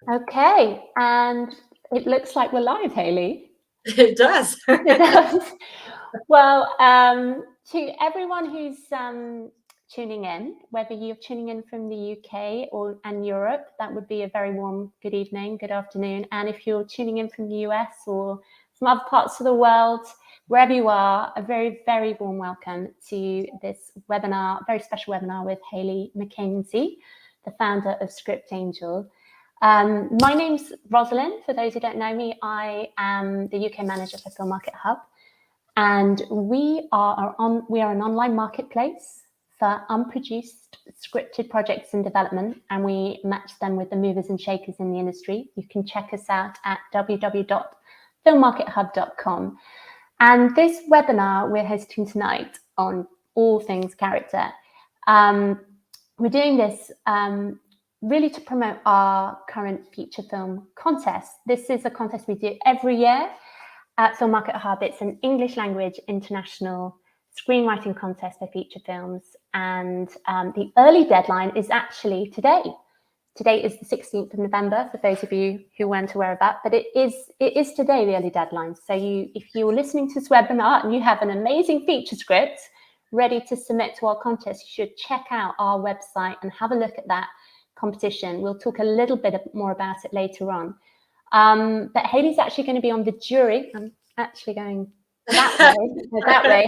Okay, and it looks like we're live, Hayley. It does. It does. Well, to everyone who's tuning in, whether you're tuning in from the UK and Europe, that would be a very warm good evening, good afternoon. And if you're tuning in from the US or from other parts of the world, wherever you are, a very, very warm welcome to this webinar, very special webinar with Hayley McKenzie, the founder of Script Angel. My name's Rosalind. For those who don't know me, I am the UK manager for Filmarket Hub, and we are an online marketplace for unproduced scripted projects in development, and we match them with the movers and shakers in the industry. You can check us out at www.filmarkethub.com. And this webinar we're hosting tonight on all things character. We're doing this really to promote our current feature film contest. This is a contest we do every year at Filmarket Hub. It's an English language international screenwriting contest for feature films. And the early deadline is actually today. Today is the 16th of November, for those of you who weren't aware of that, but it is today, the early deadline. So if you're listening to this webinar and you have an amazing feature script ready to submit to our contest, you should check out our website and have a look at that competition. We'll talk a little bit more about it later on. But Hayley's actually going to be on the jury. I'm actually going that way.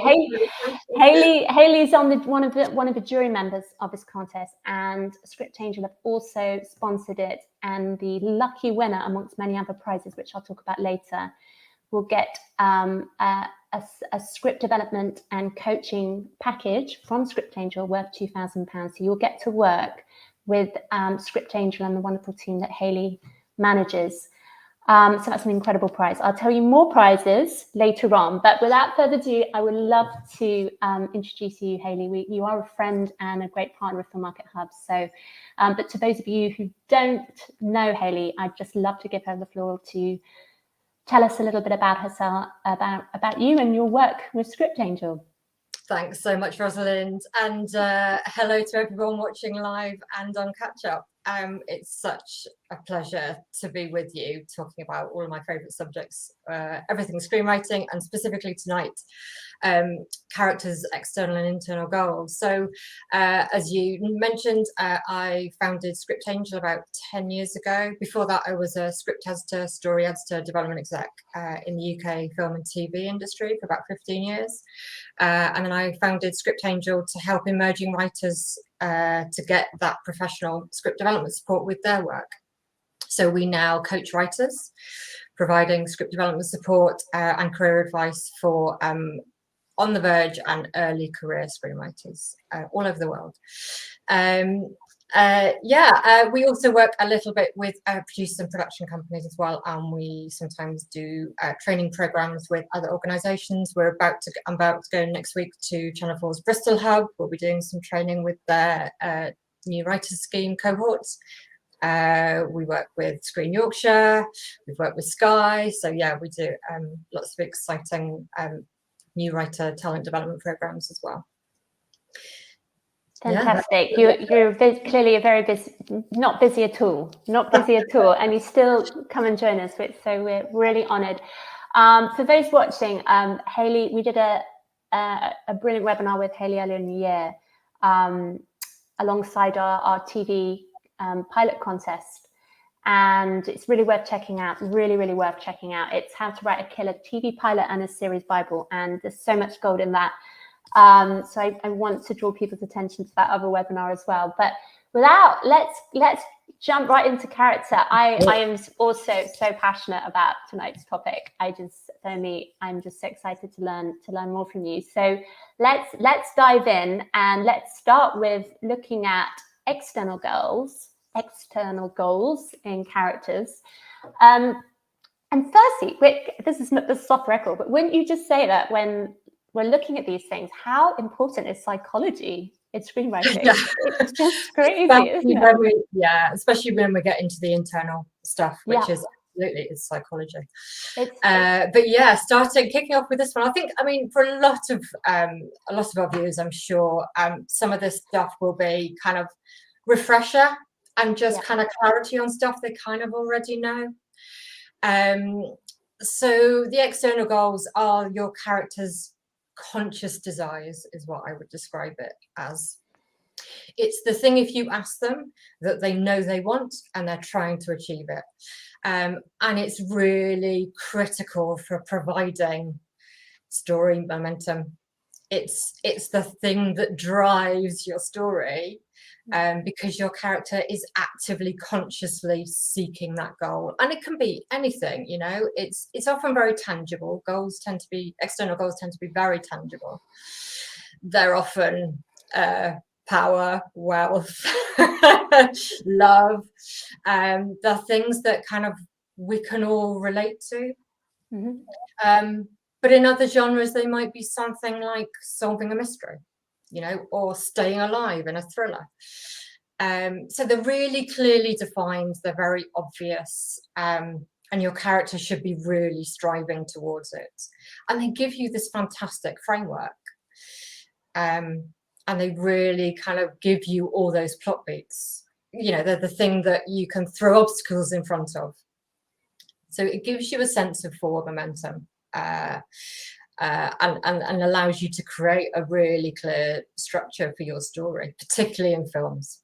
Hayley's on one of the jury members of this contest, and Script Angel have also sponsored it. And the lucky winner, amongst many other prizes, which I'll talk about later, will get a script development and coaching package from Script Angel worth £2,000. So you'll get to work with Script Angel and the wonderful team that Hayley manages. So that's an incredible prize. I'll tell you more prizes later on, but without further ado, I would love to introduce you, Hayley. You are a friend and a great partner of Filmarket Hub. So, but to those of you who don't know Hayley, I'd just love to give her the floor to tell us a little bit about herself, about you and your work with Script Angel. Thanks so much, Rosalind, and hello to everyone watching live and on catch up. It's such a pleasure to be with you, talking about all of my favourite subjects, everything screenwriting, and specifically tonight, characters' external and internal goals. So, as you mentioned, I founded Script Angel about 10 years ago. Before that, I was a script editor, story editor, development exec in the UK film and TV industry for about 15 years. And then I founded Script Angel to help emerging writers to get that professional script development support with their work. So we now coach writers, providing script development support and career advice for on the verge and early career screenwriters all over the world. We also work a little bit with producers and production companies as well, and we sometimes do training programs with other organisations. I'm about to go next week to Channel 4's Bristol Hub. We'll be doing some training with their new writers scheme cohorts. We work with Screen Yorkshire, we've worked with Sky, so yeah, we do lots of exciting new writer talent development programs as well. Fantastic. Yeah. You're clearly a very busy, not busy at all, and you still come and join us, so we're really honoured. For those watching, Hayley, we did a brilliant webinar with Hayley earlier in the year alongside our TV pilot contest, and it's really worth checking out, really worth checking out. It's how to write a killer TV pilot and a series Bible, and there's so much gold in that. So I want to draw people's attention to that other webinar as well. But let's jump right into character. I am also so passionate about tonight's topic. I'm just so excited to learn more from you. So let's dive in, and let's start with looking at external goals in characters. And firstly, this is off record, but wouldn't you just say that when we're looking at these things, how important is psychology in screenwriting? Yeah. It's just crazy, isn't it? Especially when we get into the internal stuff, which is absolutely is psychology. But yeah, kicking off with this one, I mean, for a lot of our viewers, I'm sure some of this stuff will be kind of refresher and just kind of clarity on stuff they kind of already know. So the external goals are your character's conscious desires, is what I would describe it as. It's the thing, if you ask them, that they know they want and they're trying to achieve it. And it's really critical for providing story momentum. It's the thing that drives your story, because your character is actively, consciously seeking that goal. And it can be anything, you know, it's often very tangible. External goals tend to be very tangible. They're often power, wealth, love, the things that kind of we can all relate to. But in other genres, they might be something like solving a mystery, you know, or staying alive in a thriller. So they're really clearly defined, they're very obvious, and your character should be really striving towards it. And they give you this fantastic framework. And they really kind of give you all those plot beats. You know, they're the thing that you can throw obstacles in front of. So it gives you a sense of forward momentum, and allows you to create a really clear structure for your story, particularly in films.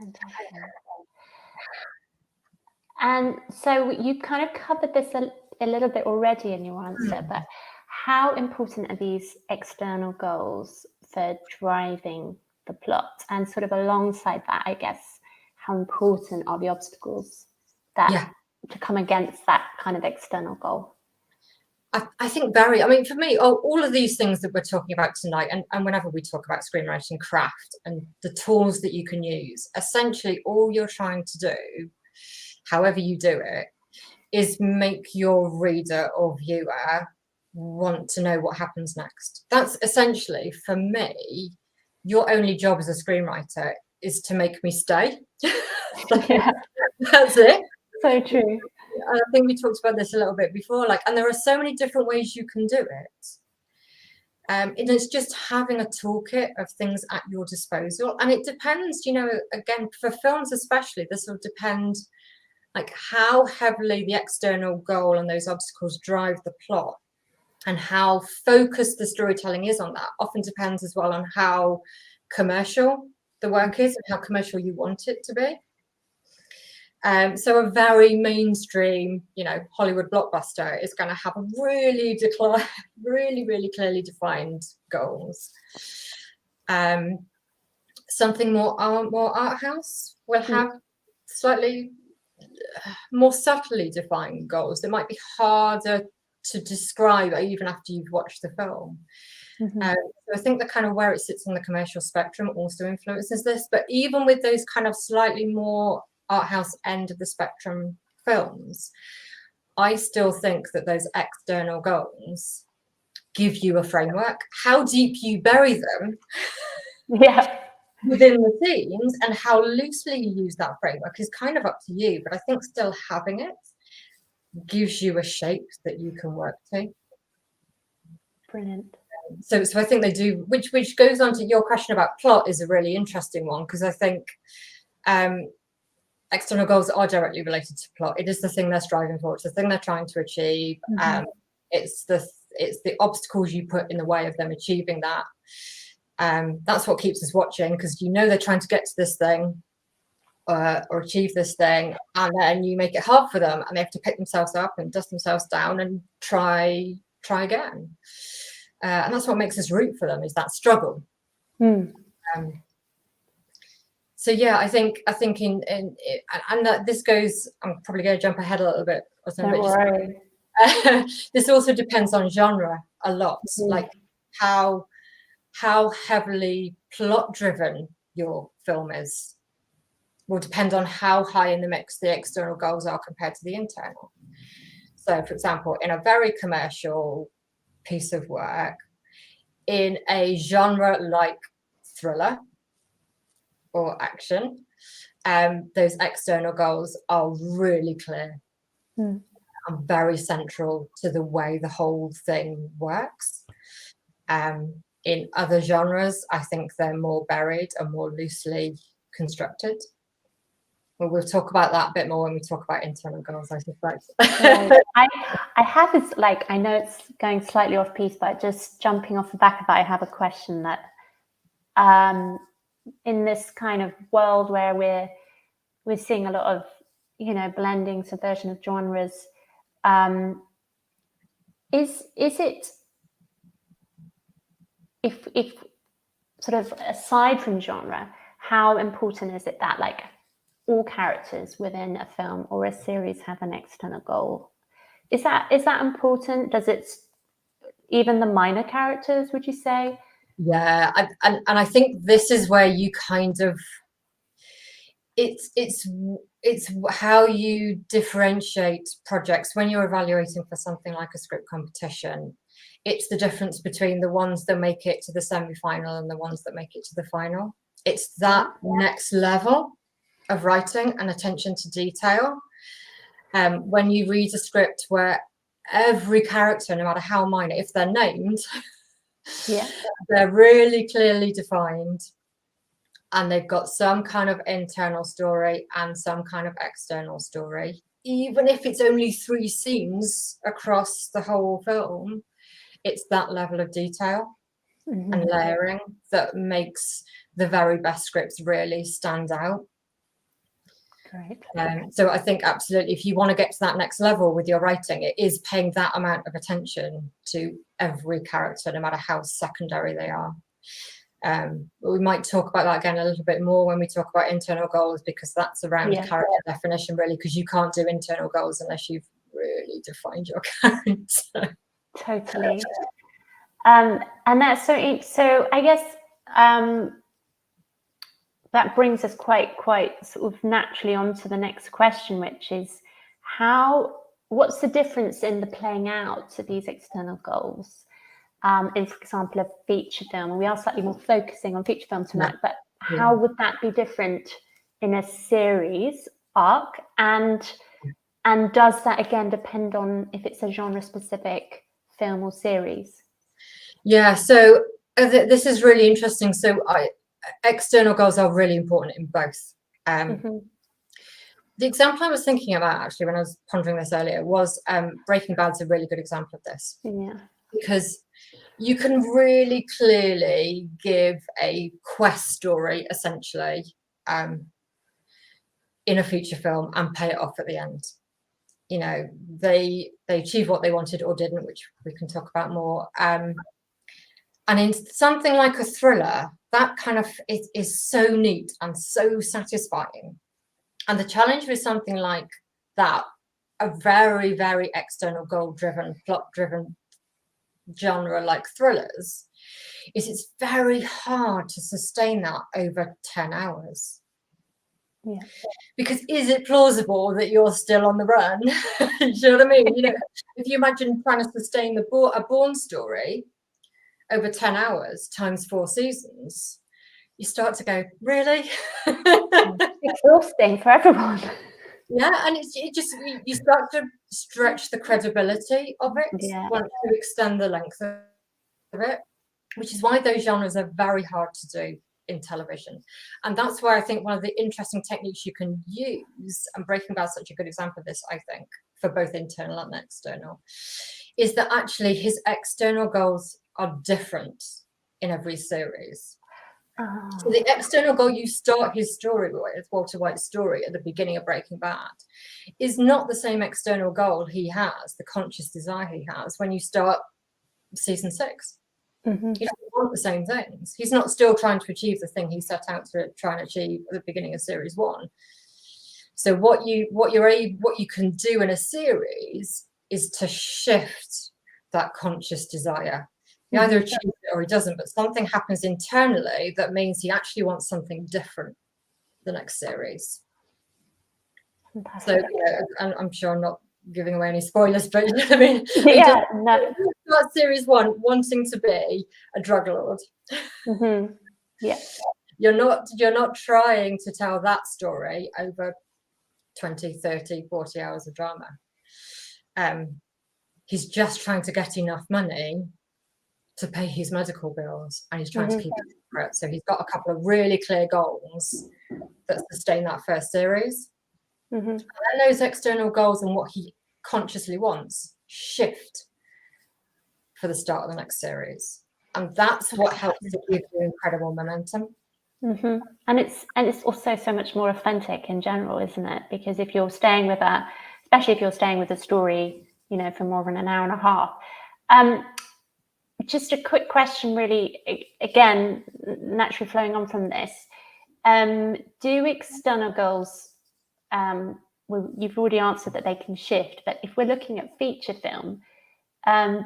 Fantastic. And so you kind of covered this a little bit already in your answer, but how important are these external goals for driving the plot? And sort of alongside that, I guess, how important are the obstacles that to come against that kind of external goal? I think very, I mean, for me, all of these things that we're talking about tonight, and whenever we talk about screenwriting craft and the tools that you can use, essentially all you're trying to do, however you do it, is make your reader or viewer want to know what happens next. That's essentially, for me, your only job as a screenwriter is to make me stay. That's it. So true. I think we talked about this a little bit before, like, and there are so many different ways you can do it. And it's just having a toolkit of things at your disposal. And it depends, you know, again, for films especially, this will depend like how heavily the external goal and those obstacles drive the plot, and how focused the storytelling is on that often depends as well on how commercial the work is and how commercial you want it to be. So a very mainstream, you know, Hollywood blockbuster is going to have a really clearly defined goals. Something more art house will have slightly more subtly defined goals that might be harder to describe even after you've watched the film. So I think the kind of where it sits on the commercial spectrum also influences this. But even with those kind of slightly more art house end of the spectrum films, I still think that those external goals give you a framework. How deep you bury them within the scenes and how loosely you use that framework is kind of up to you. But I think still having it gives you a shape that you can work to. Brilliant. So I think they do, which goes on to your question about plot is a really interesting one, because I think external goals are directly related to plot. It is the thing they're striving for. It's the thing they're trying to achieve. It's the obstacles you put in the way of them achieving that. That's what keeps us watching, because you know they're trying to get to this thing or achieve this thing, and then you make it hard for them, and they have to pick themselves up and dust themselves down and try again. And that's what makes us root for them, is that struggle. So yeah, I think in and that this goes. I'm probably going to jump ahead a little bit. This also depends on genre a lot, like how heavily plot driven your film is will depend on how high in the mix the external goals are compared to the internal. So, for example, in a very commercial piece of work, in a genre like thriller or action, those external goals are really clear and very central to the way the whole thing works. In other genres, I think they're more buried and more loosely constructed. Well, we'll talk about that a bit more when we talk about internal goals, I suspect. Right. I have this, like, I know it's going slightly off piece, but just jumping off the back of that, I have a question that in this kind of world where we're seeing a lot of, you know, blending, subversion of genres, is it, if sort of aside from genre, how important is it that, like, all characters within a film or a series have an external goal? Is that important? Does it, even the minor characters, would you say? Yeah, and I think this is where you kind of, it's how you differentiate projects when you're evaluating for something like a script competition. It's the difference between the ones that make it to the semi-final and the ones that make it to the final. It's that next level of writing and attention to detail. When you read a script where every character, no matter how minor, if they're named, they're really clearly defined, and they've got some kind of internal story and some kind of external story, even if it's only 3 scenes across the whole film. It's that level of detail and layering that makes the very best scripts really stand out. Great. So I think absolutely, if you want to get to that next level with your writing, it is paying that amount of attention to every character, no matter how secondary they are. We might talk about that again a little bit more when we talk about internal goals, because that's around character definition, really, because you can't do internal goals unless you've really defined your character. Totally. And that's so I guess that brings us quite sort of naturally onto the next question, which is what's the difference in the playing out of these external goals in, for example, a feature film? And we are slightly more focusing on feature film tonight, but how would that be different in a series arc? And does that again depend on if it's a genre specific film or series? Yeah, so this is really interesting. So external goals are really important in both. The example I was thinking about, actually, when I was pondering this earlier, was Breaking Bad's a really good example of this. Because you can really clearly give a quest story, essentially, in a feature film and pay it off at the end. You know, they achieved what they wanted or didn't, which we can talk about more. And in something like a thriller, that kind of is so neat and so satisfying. And the challenge with something like that, a very, very external goal-driven, plot-driven genre like thrillers, is it's very hard to sustain that over 10 hours. Because is it plausible that you're still on the run? You know what I mean? You know, if you imagine trying to sustain a Bourne story over 10 hours times 4 seasons, you start to go, really? Exhausting for everyone. Yeah, and you start to stretch the credibility of it once you extend the length of it, which is why those genres are very hard to do in television. And that's why I think one of the interesting techniques you can use, and Breaking Bad is such a good example of this, I think, for both internal and external, is that actually his external goals are different in every series. So the external goal you start his story with, Walter White's story at the beginning of Breaking Bad, is not the same external goal he has, the conscious desire he has, when you start season 6. He doesn't want the same things. He's not still trying to achieve the thing he set out to try and achieve at the beginning of series 1. So what you can do in a series is to shift that conscious desire. He either achieves it or he doesn't, but something happens internally that means he actually wants something different the next series. So, and I'm sure I'm not giving away any spoilers, but you know what I mean? No. Start series 1 wanting to be a drug lord. You're not trying to tell that story over 20, 30, 40 hours of drama. He's just trying to get enough money to pay his medical bills, and he's trying to keep it separate. So he's got a couple of really clear goals that sustain that first series. And then those external goals and what he consciously wants shift for the start of the next series. And that's what helps to give you incredible momentum. And it's also so much more authentic in general, isn't it? Because if you're staying with especially if you're staying with a story, you know, for more than an hour and a half. Just a quick question, really, again, naturally flowing on from this. Do external goals, well, you've already answered that they can shift, but if we're looking at feature film,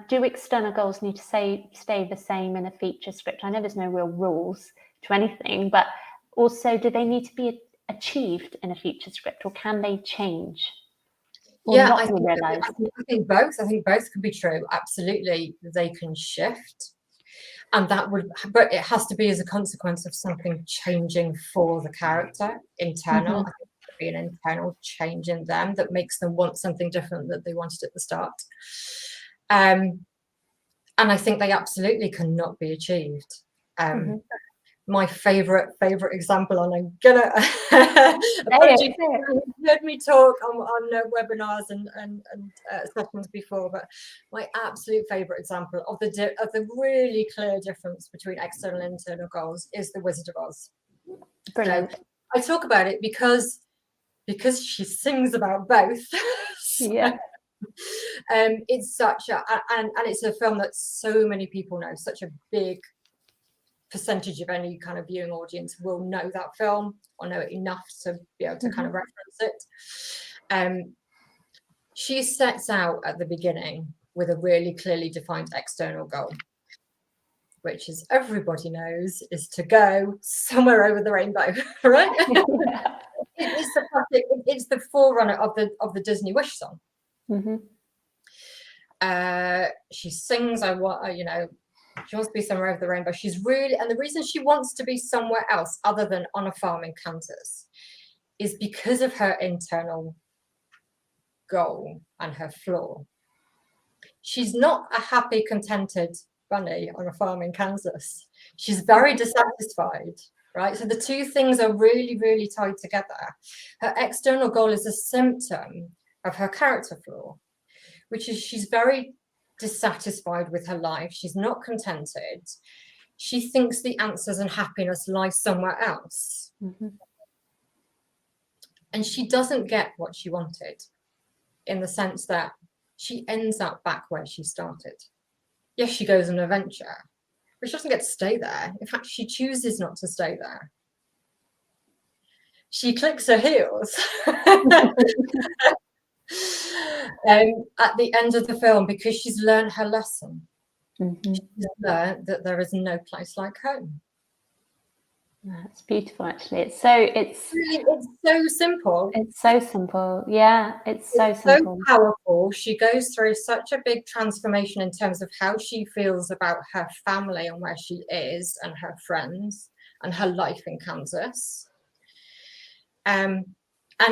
do external goals need to stay the same in a feature script? I know there's no real rules to anything, but also do they need to be achieved in a feature script, or can they change? Yeah, I think both. I think both can be true. Absolutely, they can shift, and but it has to be as a consequence of something changing for the character, internal. I think there be an internal change in them that makes them want something different that they wanted at the start. And I think they absolutely cannot be achieved. My favorite example, and I'm gonna apologies, you've heard me talk on webinars and sessions before, but my absolute favorite example of the really clear difference between external and internal goals is The Wizard of Oz. Brilliant. So I talk about it because she sings about both. Yeah. It's such a and it's a film that so many people know. Such a big percentage of any kind of viewing audience will know that film or know it enough to be able to kind of reference it. She sets out at the beginning with a really clearly defined external goal, which, as everybody knows, is to go somewhere over the rainbow, right? It's the forerunner of the Disney Wish song. She sings, she wants to be somewhere over the rainbow. And the reason she wants to be somewhere else other than on a farm in Kansas is because of her internal goal and her flaw. She's not a happy, contented bunny on a farm in Kansas. She's very dissatisfied, right? So the two things are really, really tied together. Her external goal is a symptom of her character flaw, which is she's very dissatisfied with her life. She's not contented. She thinks the answers and happiness lie somewhere else. And she doesn't get what she wanted, in the sense that she ends up back where she started. Yes, she goes on an adventure, but she doesn't get to stay there. In fact, she chooses not to stay there. She clicks her heels at the end of the film because she's learned her lesson. She's learned that there is no place like home. That's beautiful, actually. It's so simple. It's so simple. Yeah, it's so simple. So powerful. She goes through such a big transformation in terms of how she feels about her family and where she is and her friends and her life in Kansas. And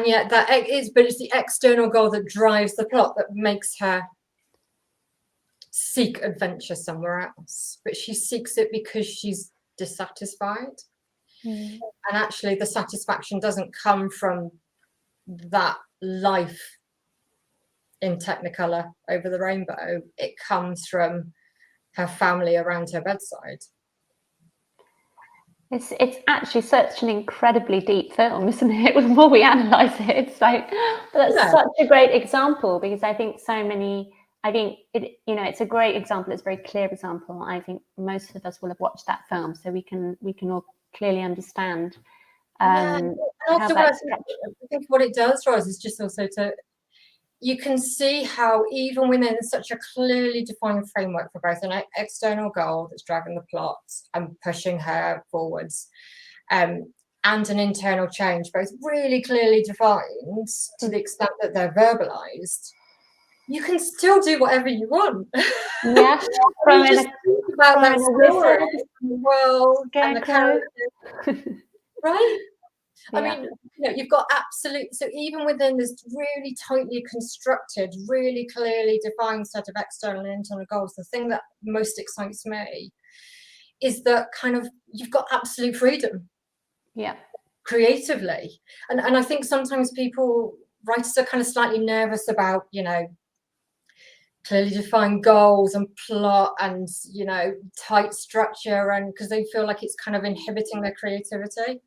yet it's the external goal that drives the plot, that makes her seek adventure somewhere else. But she seeks it because she's dissatisfied. And actually the satisfaction doesn't come from that life in Technicolor over the rainbow. It comes from her family around her bedside. It's actually such an incredibly deep film, isn't it? The more we analyze it, it's like, but that's such a great example, because I think it's a great example. It's a very clear example. I think most of us will have watched that film, so we can all clearly understand. And also I think what it does for us is just also you can see how even within such a clearly defined framework for both an external goal that's driving the plot and pushing her forwards, and an internal change, both really clearly defined to the extent that they're verbalized, you can still do whatever you want. Yeah, just think about that story, the world, and the character, right? I mean, you've got so even within this really tightly constructed, really clearly defined set of external and internal goals, the thing that most excites me is that kind of you've got absolute freedom. Yeah. Creatively. And I think sometimes writers are kind of slightly nervous about, you know, clearly defined goals and plot and, you know, tight structure, and because they feel like it's kind of inhibiting their creativity.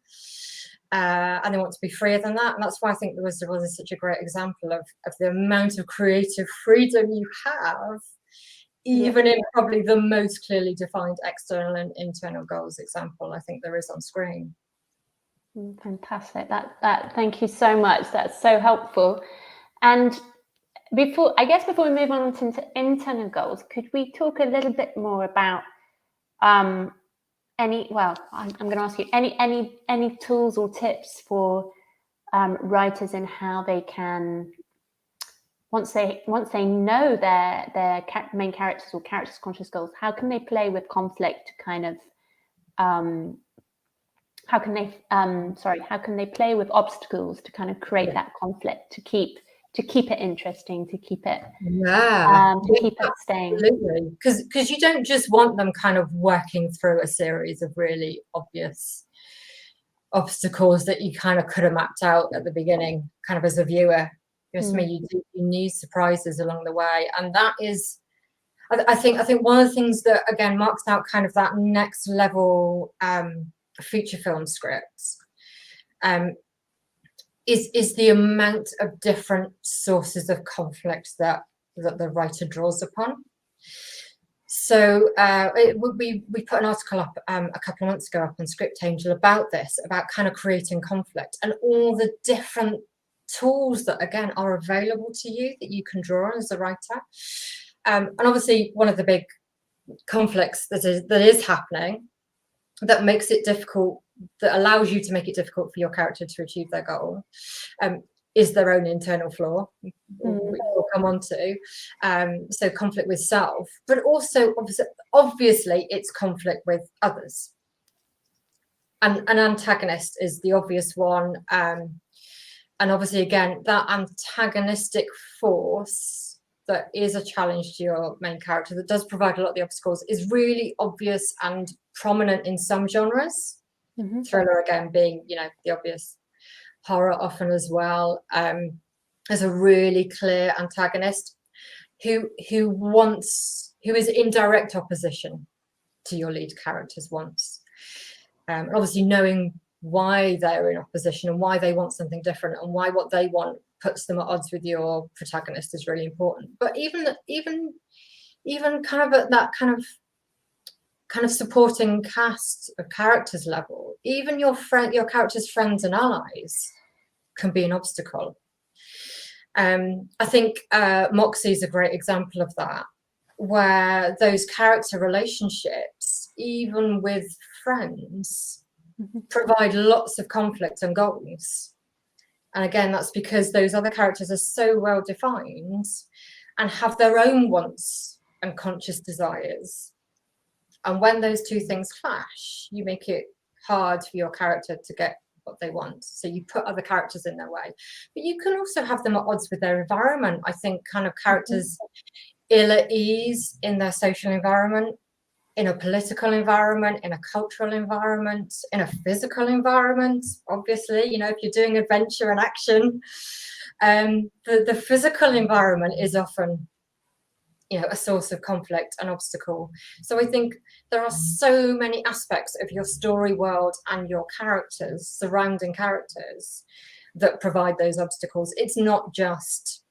And they want to be freer than that. And that's why I think The Wizard of Oz is such a great example of the amount of creative freedom you have, even in probably the most clearly defined external and internal goals example I think there is on screen. Fantastic. That thank you so much. That's so helpful. And before we move on to internal goals, could we talk a little bit more about I'm going to ask you any tools or tips for writers in how they can, once they know their main characters or characters' conscious goals, how can they play with conflict to kind of how can they play with obstacles to kind of create that conflict, to keep it interesting, to keep it staying? Absolutely, because you don't just want them kind of working through a series of really obvious obstacles that you kind of could have mapped out at the beginning, kind of as a viewer. You need surprises along the way, and that is, I think one of the things that again marks out kind of that next level feature film scripts is the amount of different sources of conflict that the writer draws upon. So we put an article up a couple of months ago up on Script Angel about this, about kind of creating conflict and all the different tools that again are available to you that you can draw on as a writer. And obviously one of the big conflicts that is happening that makes it difficult, that allows you to make it difficult for your character to achieve their goal, is their own internal flaw, which we'll come on to. So conflict with self, but also obviously it's conflict with others. And an antagonist is the obvious one. And obviously, again, that antagonistic force that is a challenge to your main character, that does provide a lot of the obstacles, is really obvious and prominent in some genres. Thriller, again, being, you know, the obvious. Horror often as well. As a really clear antagonist who is in direct opposition to your lead character's wants. Obviously knowing why they're in opposition and why they want something different and why what they want puts them at odds with your protagonist is really important. But even kind of at that kind of supporting cast of characters level, even your character's friends and allies can be an obstacle. I think Moxie is a great example of that, where those character relationships, even with friends, provide lots of conflict and goals. And again, that's because those other characters are so well defined and have their own wants and conscious desires. And when those two things clash, you make it hard for your character to get what they want. So you put other characters in their way. But you can also have them at odds with their environment. I think kind of characters ill at ease in their social environment, in a political environment, in a cultural environment, in a physical environment. Obviously, you know, if you're doing adventure and action, the physical environment is often, you know, a source of conflict and obstacle. So I think there are so many aspects of your story world and your characters, surrounding characters, that provide those obstacles. It's not just,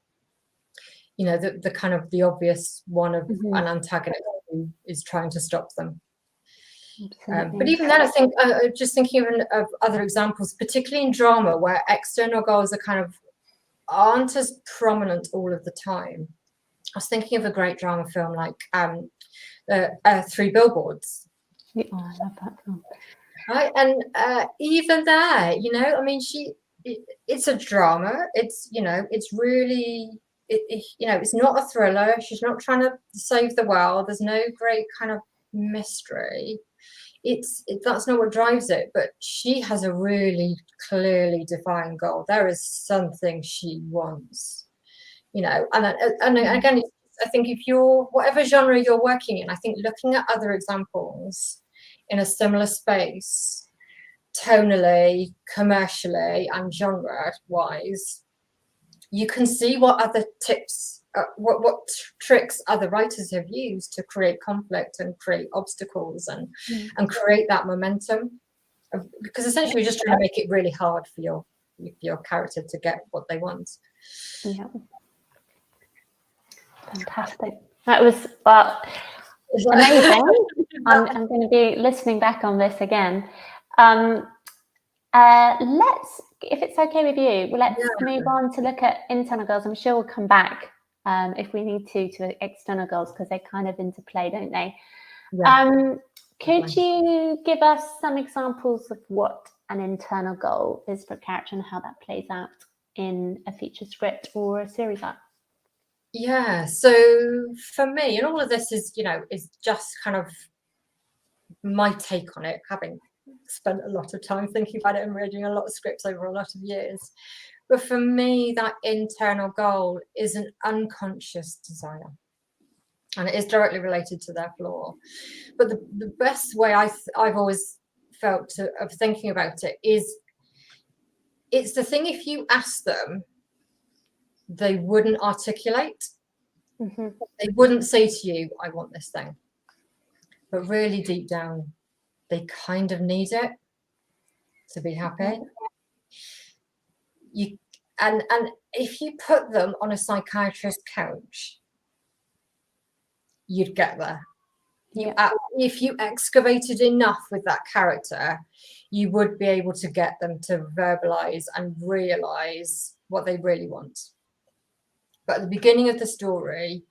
you know, the kind of the obvious one of an antagonist who is trying to stop them. But even then, I think just thinking of other examples, particularly in drama, where external goals aren't as prominent all of the time. I was thinking of a great drama film like 3 Billboards. Oh, I love that film. Right, and even there, you know, I mean, it's a drama. It's, you know, it's really, you know, it's not a thriller. She's not trying to save the world. There's no great kind of mystery. That's not what drives it. But she has a really clearly defined goal. There is something she wants. You know, and again, I think if you're, whatever genre you're working in, I think looking at other examples in a similar space, tonally, commercially, and genre-wise, you can see what other tips, what tricks other writers have used to create conflict and create obstacles and create that momentum. Because essentially, you're just trying to make it really hard for your character to get what they want. Yeah. Fantastic. That was amazing. I'm going to be listening back on this again. Let's, if it's okay with you, let's move on to look at internal goals. I'm sure we'll come back if we need to external goals, because they kind of interplay, don't they? Yeah. Could you give us some examples of what an internal goal is for a character and how that plays out in a feature script or a series arc? Yeah, so for me, and all of this is, is just kind of my take on it, having spent a lot of time thinking about it and reading a lot of scripts over a lot of years. But for me, that internal goal is an unconscious desire, and it is directly related to their flaw. But the best way I've always felt of thinking about it is, it's the thing, if you ask them, they wouldn't articulate. They wouldn't say to you, I want this thing. But really deep down, they kind of need it to be happy. And if you put them on a psychiatrist's couch, you'd get there. If you excavated enough with that character, you would be able to get them to verbalize and realize what they really want. But at the beginning of the story,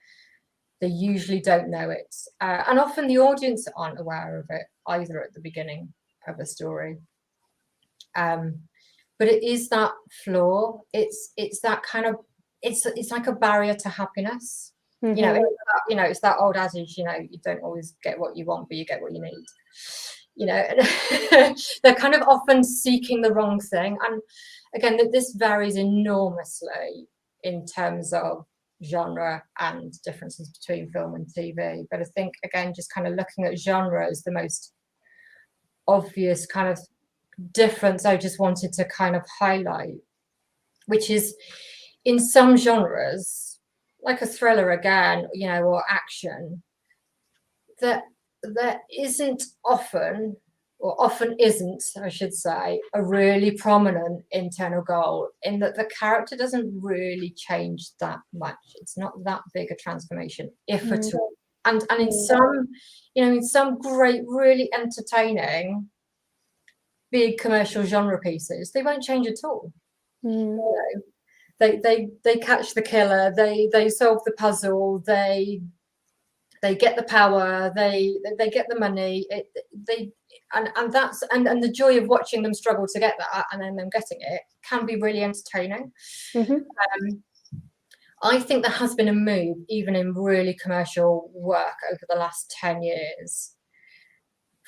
they usually don't know it. And often the audience aren't aware of it either at the beginning of a story. But it is that flaw. It's that kind of, it's like a barrier to happiness. It's that old adage, you don't always get what you want, but you get what you need. They're kind of often seeking the wrong thing. And again, this varies enormously in terms of genre and differences between film and TV. But I think, again, just kind of looking at genre is the most obvious kind of difference I just wanted to kind of highlight, which is in some genres, like a thriller again, or action, that there isn't often, or often isn't, I should say, a really prominent internal goal, in that the character doesn't really change that much. It's not that big a transformation, if at all. And in some great, really entertaining big commercial genre pieces, they won't change at all. They catch the killer, they solve the puzzle, they get the power, they get the money, and that's and the joy of watching them struggle to get that and then them getting it can be really entertaining. I think there has been a move, even in really commercial work over the last 10 years,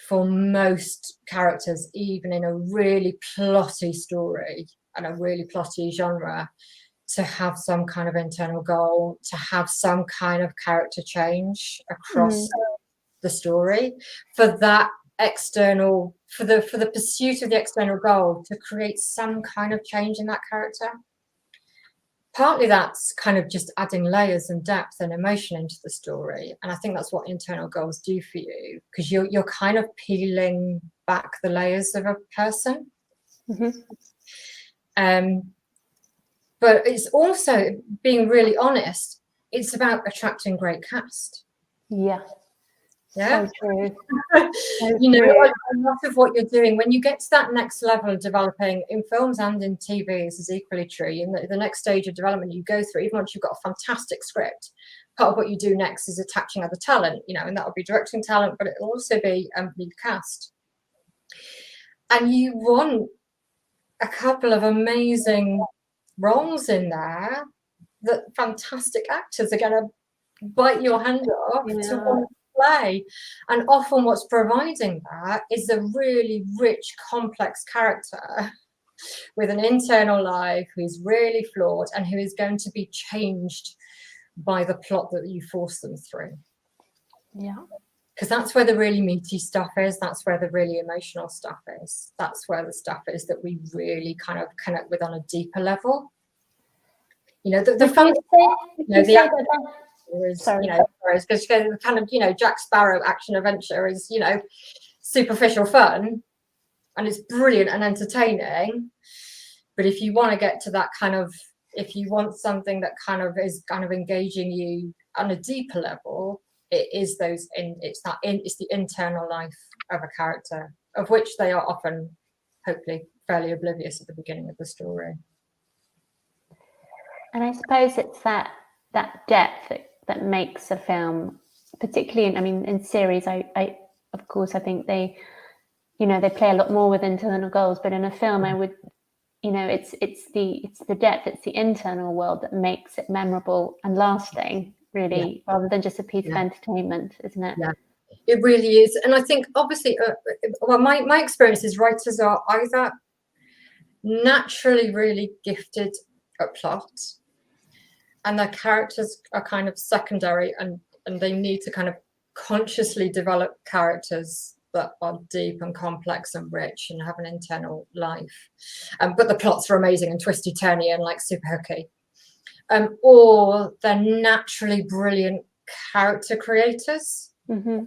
for most characters, even in a really plotty story and a really plotty genre, to have some kind of internal goal, to have some kind of character change across the story, for that external, for the pursuit of the external goal, to create some kind of change in that character. Partly that's kind of just adding layers and depth and emotion into the story, and I think that's what internal goals do for you, because you're kind of peeling back the layers of a person. But it's also, being really honest, it's about attracting great cast. So true. A lot of what you're doing when you get to that next level of developing in films and in TV, this is equally true. In the next stage of development you go through, even once you've got a fantastic script, part of what you do next is attaching other talent, and that will be directing talent, but it'll also be lead cast. And you want a couple of amazing roles in there that fantastic actors are going to bite your hand off to want to play. And often what's providing that is a really rich, complex character with an internal life who's really flawed and who is going to be changed by the plot that you force them through. because that's where the really meaty stuff is. That's where the really emotional stuff is. That's where the stuff is that we really kind of connect with on a deeper level. You know, the fun, whereas because kind of, you know, Jack Sparrow action adventure is, you know, superficial fun and it's brilliant and entertaining. But if you want to get to that kind of, if you want something that kind of is kind of engaging you on a deeper level, it is those it's the internal life of a character, of which they are often, hopefully, fairly oblivious at the beginning of the story. And I suppose it's that depth that makes a film, particularly in series. I of course I think they, you know, they play a lot more with internal goals, but in a film I would, you know, it's the depth, it's the internal world that makes it memorable and lasting, really, rather than just a piece of entertainment, isn't it? Yeah, it really is. And I think obviously, well, my experience is writers are either naturally really gifted at plot, and their characters are kind of secondary, and they need to kind of consciously develop characters that are deep and complex and rich and have an internal life. But the plots are amazing and twisty turny and like super hooky. Or they're naturally brilliant character creators. Mm-hmm.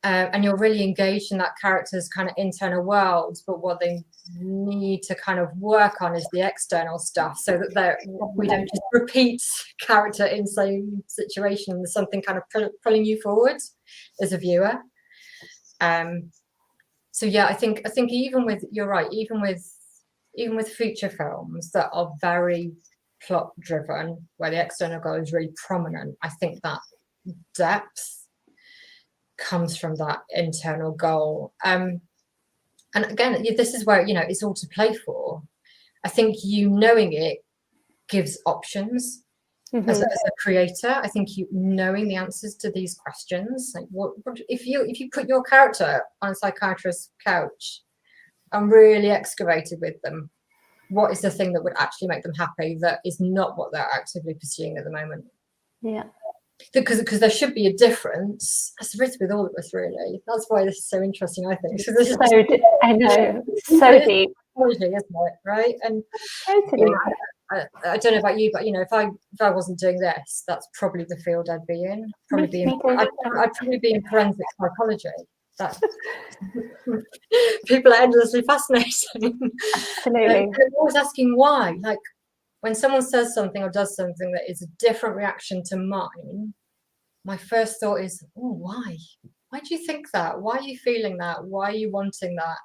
And you're really engaged in that character's kind of internal worlds, but what they need to kind of work on is the external stuff, so that we don't just repeat character in same situation. There's something kind of pulling you forward as a viewer. So yeah, I think even with, you're right, even with feature films that are very plot driven, where the external goal is really prominent, I think that depth comes from that internal goal. And again, this is where, you know, it's all to play for. I think you knowing it gives options. Mm-hmm. as a creator. I think you knowing the answers to these questions, like what if you put your character on a psychiatrist's couch and really excavated with them, what is the thing that would actually make them happy that is not what they're actively pursuing at the moment? Yeah. Because there should be a difference, as there is with all of us, really. That's why this is so interesting, I think. So this I know, so deep, isn't it? Right? And totally. You know, I don't know about you, but you know, if I wasn't doing this, that's probably the field I'd be in. I'd probably be in forensic psychology. That people are endlessly fascinating. Absolutely. I'm always asking why. Like, when someone says something or does something that is a different reaction to mine, my first thought is, oh, why? Why do you think that? Why are you feeling that? Why are you wanting that?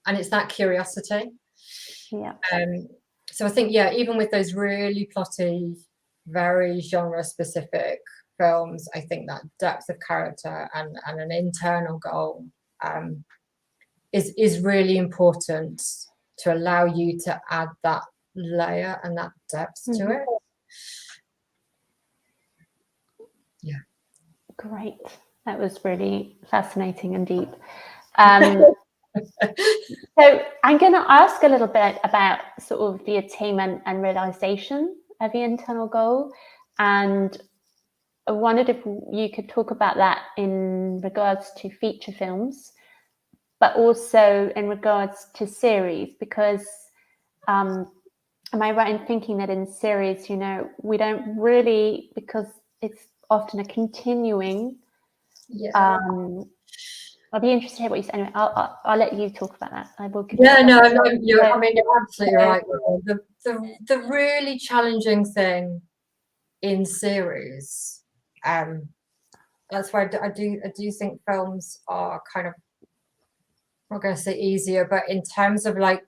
And it's that curiosity. Yeah. So I think, yeah, even with those really plotty, very genre-specific films, I think that depth of character and an internal goal is really important to allow you to add that layer and that depth to it. Yeah. Great. That was really fascinating and deep. So I'm going to ask a little bit about sort of the attainment and realization of the internal goal, and I wondered if you could talk about that in regards to feature films, but also in regards to series, because am I right in thinking that in series, you know, we don't really, because it's often a continuing. Yeah. I'll be interested to hear what you say. Anyway, I'll let you talk about that. I will. Yeah, no, you're absolutely right. The really challenging thing in series, that's why I do think films are kind of, I'm not going to say easier, but in terms of like,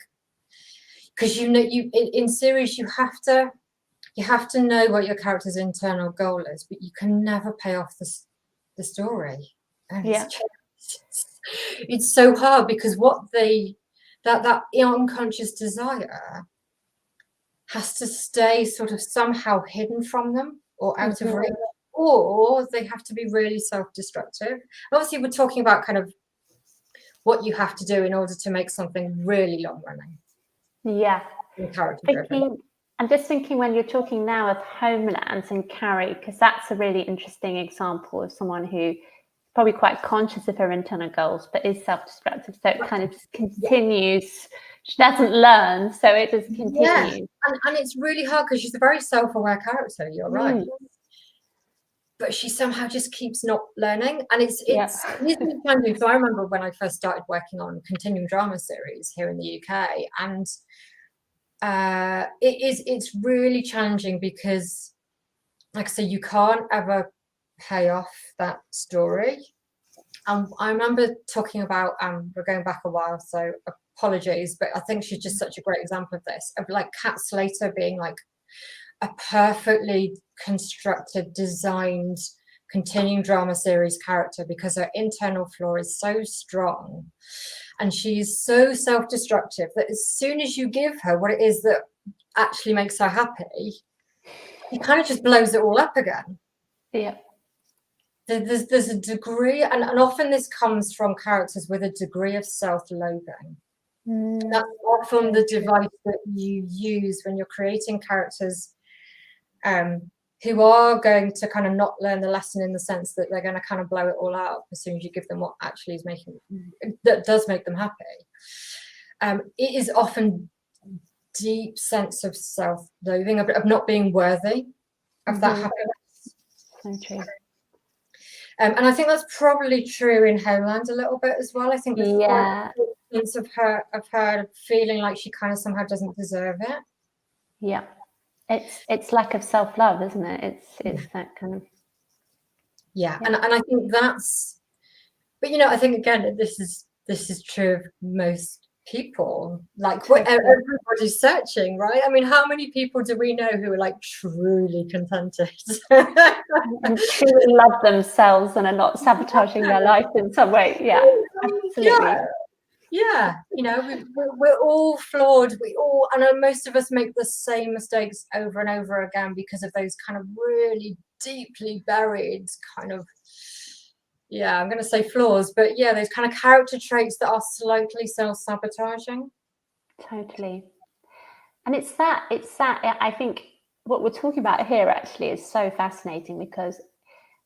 because you know, in series you have to know what your character's internal goal is, but you can never pay off the story. And yeah. It's so hard, because what that unconscious desire has to stay sort of somehow hidden from them or out of reach, or they have to be really self-destructive. Obviously, we're talking about kind of what you have to do in order to make something really long running. Yeah. Character driven. I'm just thinking when you're talking now of Homeland and Carrie, because that's a really interesting example of someone who probably quite conscious of her internal goals, but is self-destructive. So it kind of just continues. She doesn't learn, so it just continues. Yeah, and it's really hard because she's a very self-aware character. You're right, but she somehow just keeps not learning, and it's easily challenging. So I remember when I first started working on continuing drama series here in the UK, and it's really challenging because, like I say, you can't ever pay off that story. I remember talking about, we're going back a while, so apologies, but I think she's just such a great example of this, of like Kat Slater being like a perfectly constructed, designed, continuing drama series character because her internal flaw is so strong and she's so self-destructive that as soon as you give her what it is that actually makes her happy, she kind of just blows it all up again. Yeah. There's a degree, and often this comes from characters with a degree of self-loathing. That's often the device that you use when you're creating characters who are going to kind of not learn the lesson, in the sense that they're going to kind of blow it all out as soon as you give them what actually is that does make them happy. It is often deep sense of self-loathing, of not being worthy of that happiness. So true. And I think that's probably true in Homeland a little bit as well. I think there's quite a sense of her feeling like she kind of somehow doesn't deserve it. Yeah, it's lack of self-love, isn't it? It's that kind of. Yeah. And I think that's, but you know, I think again this is true of most people. Like everybody's searching, right? I mean, how many people do we know who are like truly contented and truly love themselves and are not sabotaging their life in some way? Yeah, absolutely. Yeah, you know, we're all flawed. And most of us make the same mistakes over and over again because of those kind of really deeply buried kind of, I'm going to say flaws, but yeah, those kind of character traits that are slightly self-sabotaging. Totally. And it's that I think what we're talking about here actually is so fascinating, because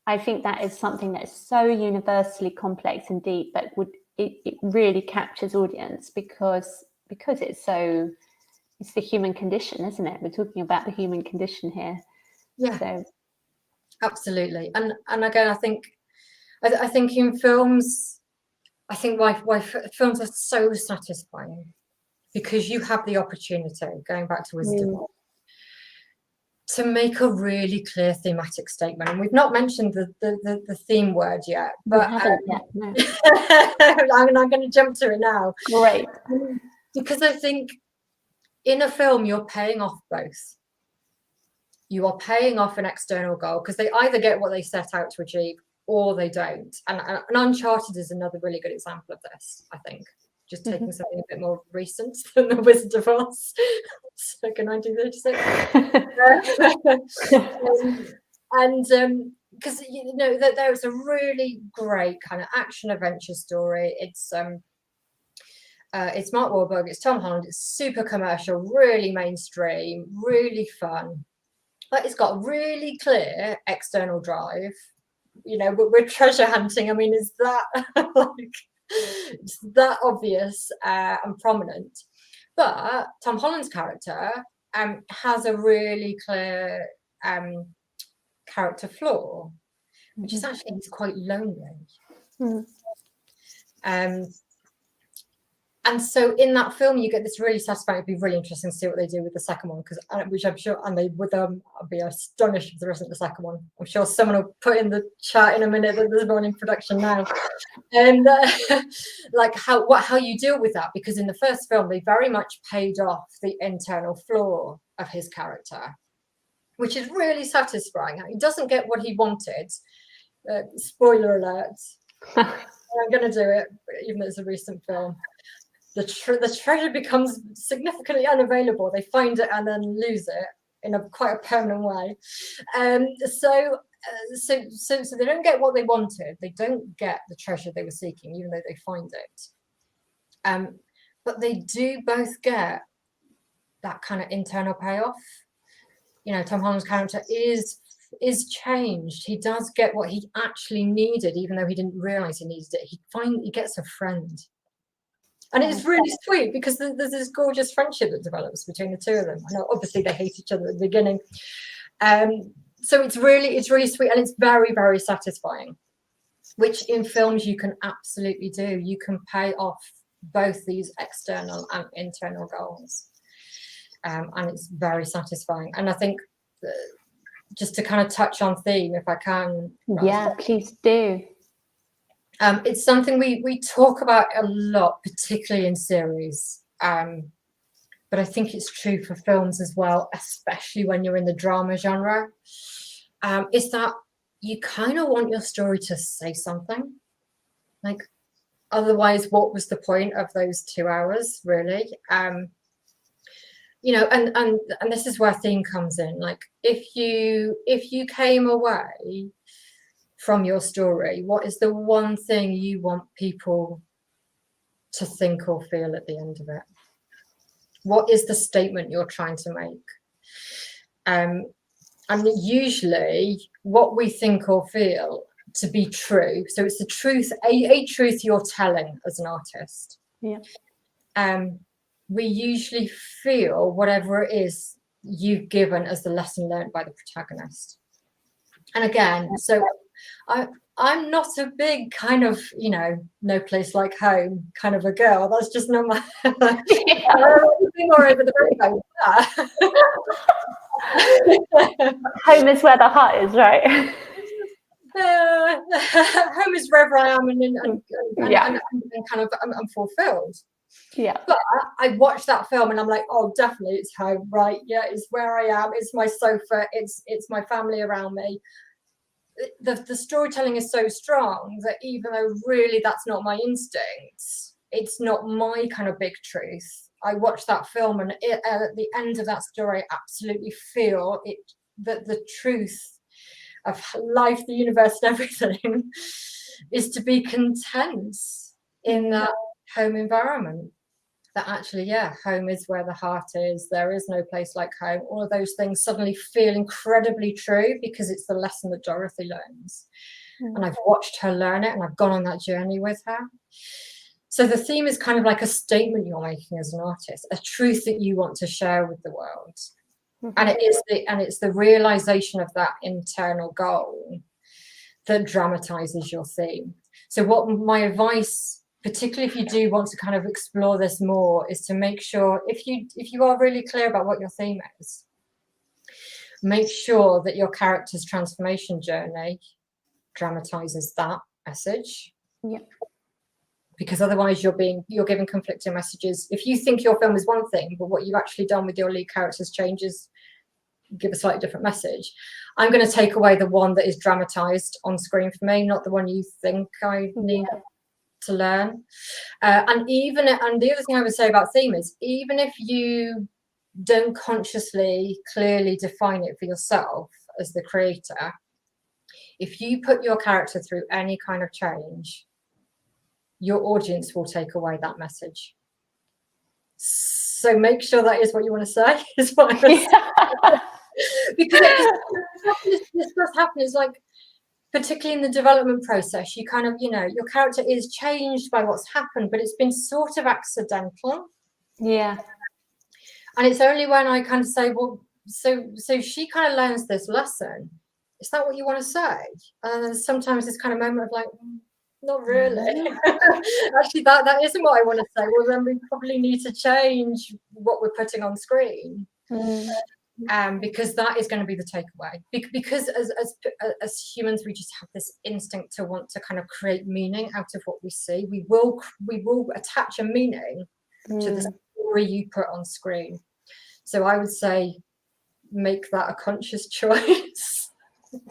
I think that is something that is so universally complex and deep, but it really captures audience because it's the human condition, isn't it? We're talking about the human condition here. Yeah, so. Absolutely. And again, I think in films, I think why films are so satisfying, because you have the opportunity, going back to wisdom, to make a really clear thematic statement. And we've not mentioned the theme word yet, but we haven't yet, no. I'm going to jump to it now. Great. Because I think in a film, you're paying off both. You are paying off an external goal, because they either get what they set out to achieve or they don't. And Uncharted is another really good example of this, I think. Just taking something a bit more recent than The Wizard of Oz, circa 1936. Because you know that there's a really great kind of action adventure story. It's Mark Wahlberg, it's Tom Holland, it's super commercial, really mainstream, really fun. But it's got really clear external drive. You know, we're treasure hunting. I mean, is that like it's that obvious and prominent? But Tom Holland's character has a really clear character flaw, which is actually he's quite lonely. And so in that film, you get this really satisfying. It'd be really interesting to see what they do with the second one, which I'm sure, and they would be astonished if there isn't the second one. I'm sure someone will put in the chat in a minute that there's one in production now. And like how you deal with that, because in the first film, they very much paid off the internal flaw of his character, which is really satisfying. He doesn't get what he wanted. Spoiler alert. I'm going to do it, even though it's a recent film. The treasure becomes significantly unavailable. They find it and then lose it in quite a permanent way. So they don't get what they wanted. They don't get the treasure they were seeking, even though they find it. But they do both get that kind of internal payoff. You know, Tom Holland's character is changed. He does get what he actually needed, even though he didn't realize he needed it. He gets a friend. And it's really sweet because there's this gorgeous friendship that develops between the two of them. I know obviously they hate each other at the beginning. So it's really sweet, and it's very, very satisfying, which in films you can absolutely do. You can pay off both these external and internal goals. And it's very satisfying. And I think just to kind of touch on theme, if I can. Yeah, please do. It's something we talk about a lot, particularly in series. But I think it's true for films as well, especially when you're in the drama genre. Is that you kind of want your story to say something. Like, otherwise, what was the point of those 2 hours, really? You know, and this is where theme comes in. Like, if you came away from your story, what is the one thing you want people to think or feel at the end of it? What is the statement you're trying to make? And usually what we think or feel to be true, so it's the truth, a truth you're telling as an artist. Yeah. We usually feel whatever it is you've given as the lesson learned by the protagonist. And again, so I'm not a big kind of, you know, no place like home kind of a girl. That's just not my more over the rainbow. Home is where the heart is, right? Home is wherever I am, and kind of I'm fulfilled. Yeah. But I watched that film and I'm like, oh, definitely it's home, right? Yeah, it's where I am. It's my sofa. It's my family around me. The storytelling is so strong that even though really that's not my instincts, it's not my kind of big truth. I watched that film and at the end of that story, I absolutely feel it, that the truth of life, the universe, and everything is to be content in that home environment. That actually, yeah, home is where the heart is. There is no place like home. All of those things suddenly feel incredibly true because it's the lesson that Dorothy learns. And I've watched her learn it and I've gone on that journey with her. So the theme is kind of like a statement you're making as an artist, a truth that you want to share with the world. And it's the realization of that internal goal that dramatizes your theme. So what my advice, particularly if you do want to kind of explore this more, is to make sure if you are really clear about what your theme is, make sure that your character's transformation journey dramatizes that message. Yeah. Because otherwise you're giving conflicting messages. If you think your film is one thing, but what you've actually done with your lead character's changes give a slightly different message, I'm going to take away the one that is dramatized on screen for me, not the one you think I need to learn. And the other thing I would say about theme is, even if you don't consciously clearly define it for yourself as the creator, if you put your character through any kind of change, your audience will take away that message. So make sure that is what you want to say, is what I was saying. Because this does happen. It's like, particularly in the development process, you kind of, you know, your character is changed by what's happened, but it's been sort of accidental. Yeah. And it's only when I kind of say, well, so she kind of learns this lesson. Is that what you want to say? And then sometimes this kind of moment of like, not really. Actually, that isn't what I want to say. Well, then we probably need to change what we're putting on screen. Because that is going to be the takeaway. Because as humans, we just have this instinct to want to kind of create meaning out of what we see. We will attach a meaning to the story you put on screen. So I would say, make that a conscious choice.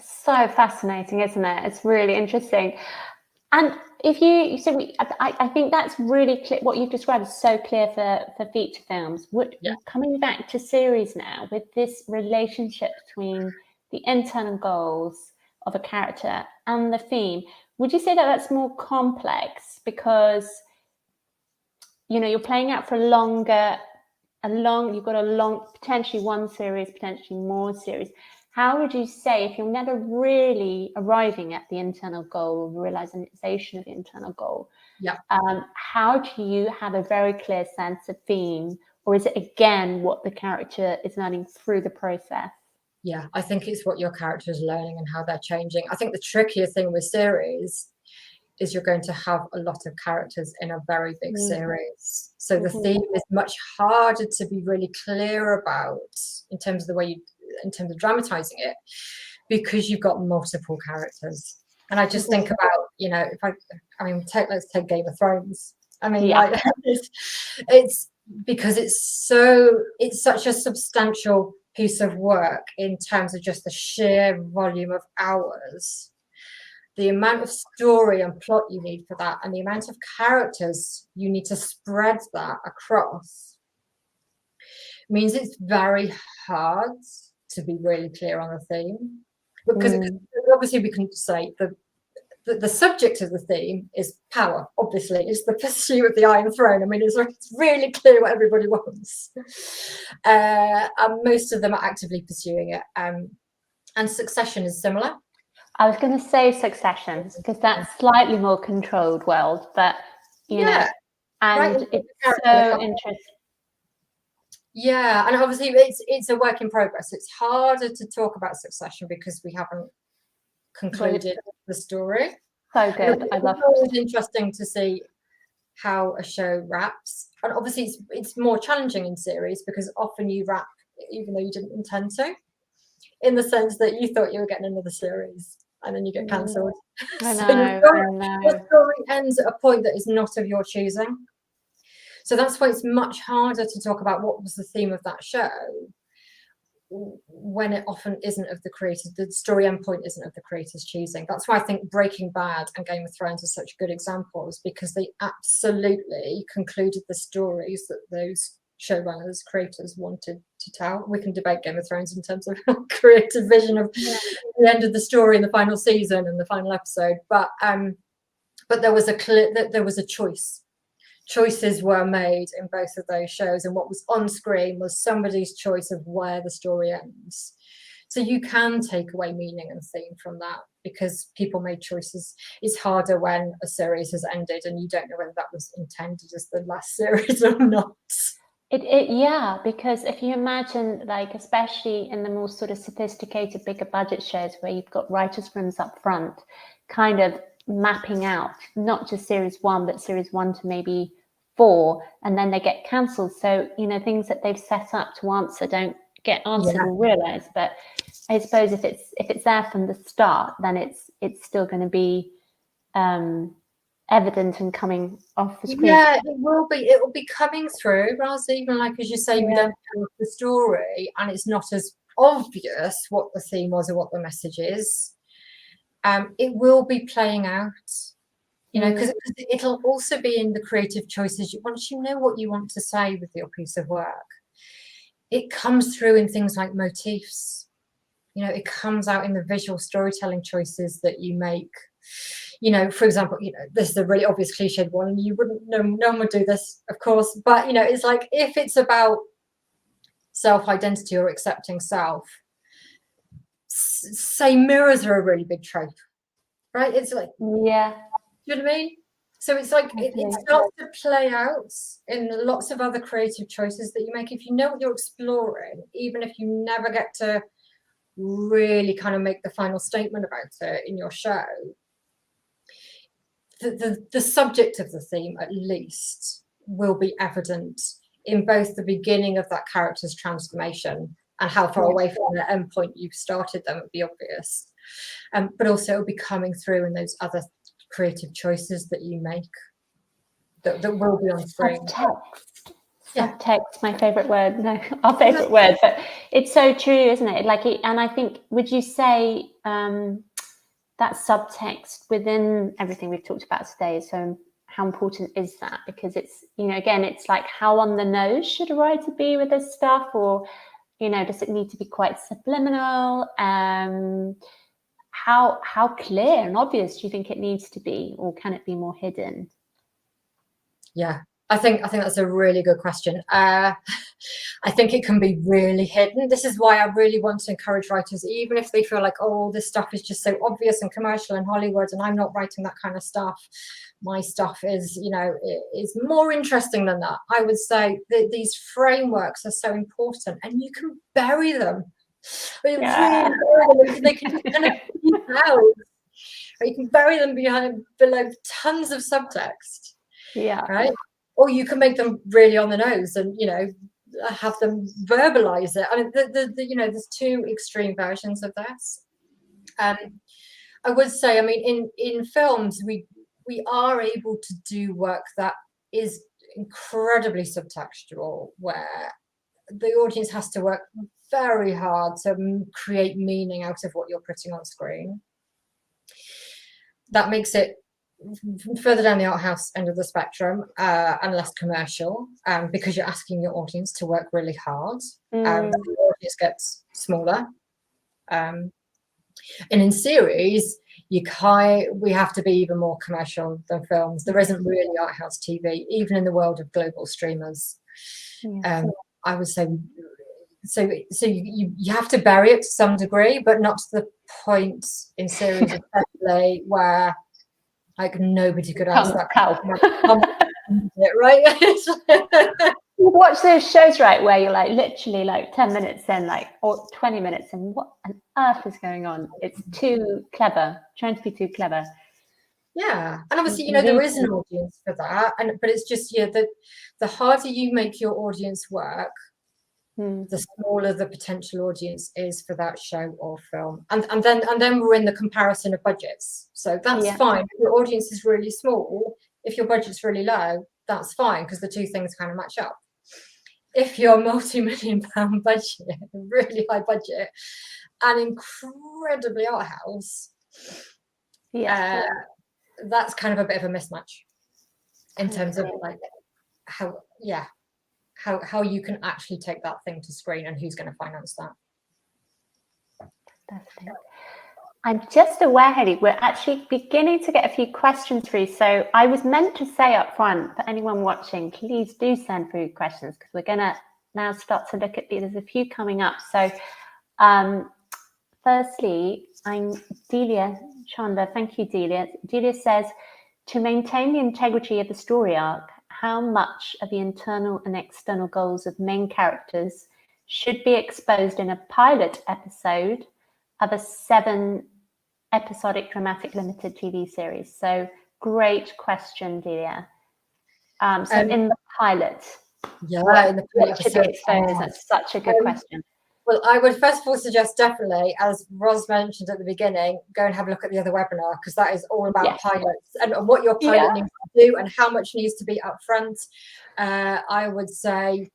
So fascinating, isn't it? It's really interesting. And I think that's really clear. What you've described is so clear for feature films. Coming back to series now, with this relationship between the internal goals of a character and the theme, would you say that that's more complex because, you know, you're playing out for a longer you've got a long, potentially one series, potentially more series. How would you say, if you're never really arriving at the internal goal or the realization of the internal goal, how do you have a very clear sense of theme, or is it again what the character is learning through the process? Yeah, I think it's what your character is learning and how they're changing. I think the trickier thing with series is you're going to have a lot of characters in a very big series. So the theme is much harder to be really clear about in terms of the way in terms of dramatizing it, because you've got multiple characters. And I just think about, you know, let's take Game of Thrones. I mean, like, it's because it's such a substantial piece of work in terms of just the sheer volume of hours, the amount of story and plot you need for that, and the amount of characters you need to spread that across means it's very hard to be really clear on the theme. Because obviously we can say the subject of the theme is power. Obviously, it's the pursuit of the Iron Throne. I mean, it's really clear what everybody wants, and most of them are actively pursuing it. And Succession is similar. I was going to say Succession because that's slightly more controlled world, but you know, and it's so interesting. Yeah, and obviously it's a work in progress. It's harder to talk about Succession because we haven't concluded the story. So good. I love it. It's always interesting to see how a show wraps, and obviously it's more challenging in series because often you wrap even though you didn't intend to, in the sense that you thought you were getting another series and then you get cancelled. I know. Your story ends at a point that is not of your choosing. So that's why it's much harder to talk about what was the theme of that show when it often isn't of the creator. The story endpoint isn't of the creator's choosing. That's why I think Breaking Bad and Game of Thrones are such good examples, because they absolutely concluded the stories that those showrunners, creators wanted to tell. We can debate Game of Thrones in terms of creative vision of the end of the story in the final season and the final episode, but there was a choice. Choices were made in both of those shows, and what was on screen was somebody's choice of where the story ends. So you can take away meaning and theme from that because people made choices. It's harder when a series has ended and you don't know whether that was intended as the last series or not. Yeah, because if you imagine, like, especially in the more sort of sophisticated, bigger budget shows where you've got writers' rooms up front, kind of mapping out not just series 1, but series 1 to maybe 4, and then they get cancelled. So, you know, things that they've set up to answer don't get answered or realized. But I suppose if it's there from the start, then it's still going to be evident and coming off the screen. Yeah, it will be coming through, rather even like, as you say, we don't know the story and it's not as obvious what the theme was or what the message is. It will be playing out, you know, because it'll also be in the creative choices. Once you know what you want to say with your piece of work, it comes through in things like motifs. You know, it comes out in the visual storytelling choices that you make. You know, for example, you know, this is a really obvious cliched one, and you wouldn't know, no one would do this, of course, but you know, it's like if it's about self-identity or accepting self, say mirrors are a really big trope, right? It's like, yeah, you know what I mean? So it's like it starts to play out in lots of other creative choices that you make. If you know what you're exploring, even if you never get to really kind of make the final statement about it in your show, the subject of the theme at least will be evident in both the beginning of that character's transformation and how far away from the end point you've started them would be obvious, but also it'll be coming through in those other creative choices that you make that will be on screen. Subtext, my favorite word. No, our favorite word, but it's so true, isn't it? Like, and I think, would you say that subtext within everything we've talked about today is so, how important is that? Because it's, you know, again, it's like, how on the nose should a writer be with this stuff, or, you know, does it need to be quite subliminal? How clear and obvious do you think it needs to be, or can it be more hidden? Yeah, I think that's a really good question. I think it can be really hidden. This is why I really want to encourage writers, even if they feel like, oh, this stuff is just so obvious and commercial in Hollywood, and I'm not writing that kind of stuff. My stuff is, is more interesting than that. I would say that these frameworks are so important, and you can bury them. They can just kind of peek out. Or you can bury them below tons of subtext. Yeah. Right. Or you can make them really on the nose and, have them verbalize it. I mean, there's two extreme versions of this. I would say, I mean, in films, we are able to do work that is incredibly subtextual, where the audience has to work very hard to create meaning out of what you're putting on screen. That makes it further down the art house end of the spectrum, and less commercial, because you're asking your audience to work really hard. The audience gets smaller, and in series we have to be even more commercial than films. There isn't really art house TV, even in the world of global streamers. I would say so you have to bury it to some degree, but not to the point in series especially where like nobody could answer that. Right? You watch those shows, right, where you're like literally like 10 minutes in, or 20 minutes in, what on earth is going on? It's too clever, trying to be too clever. Yeah, and obviously, there is an audience for that, but it's just the harder you make your audience work, the smaller the potential audience is for that show or film, and then we're in the comparison of budgets. So that's fine. If your audience is really small, if your budget's really low, that's fine, because the two things kind of match up. If you're multi-million-pound budget, really high budget, and incredibly art house, that's kind of a bit of a mismatch in terms of like how you can actually take that thing to screen and who's going to finance that. Fantastic. I'm just aware, Hayley, we're actually beginning to get a few questions through. So I was meant to say up front, for anyone watching, please do send through questions, because we're going to now start to look at these. There's a few coming up. So firstly, I'm Delia Chanda. Thank you, Delia. Delia says, to maintain the integrity of the story arc, how much of the internal and external goals of main characters should be exposed in a pilot episode of a 7 episodic dramatic limited TV series? So great question, Delia. So in the pilot, what should be exposed? That's such a good question. Well, I would first of all suggest, definitely, as Ros mentioned at the beginning, go and have a look at the other webinar, because that is all about pilots and what your pilot needs to do and how much needs to be up front. I would say,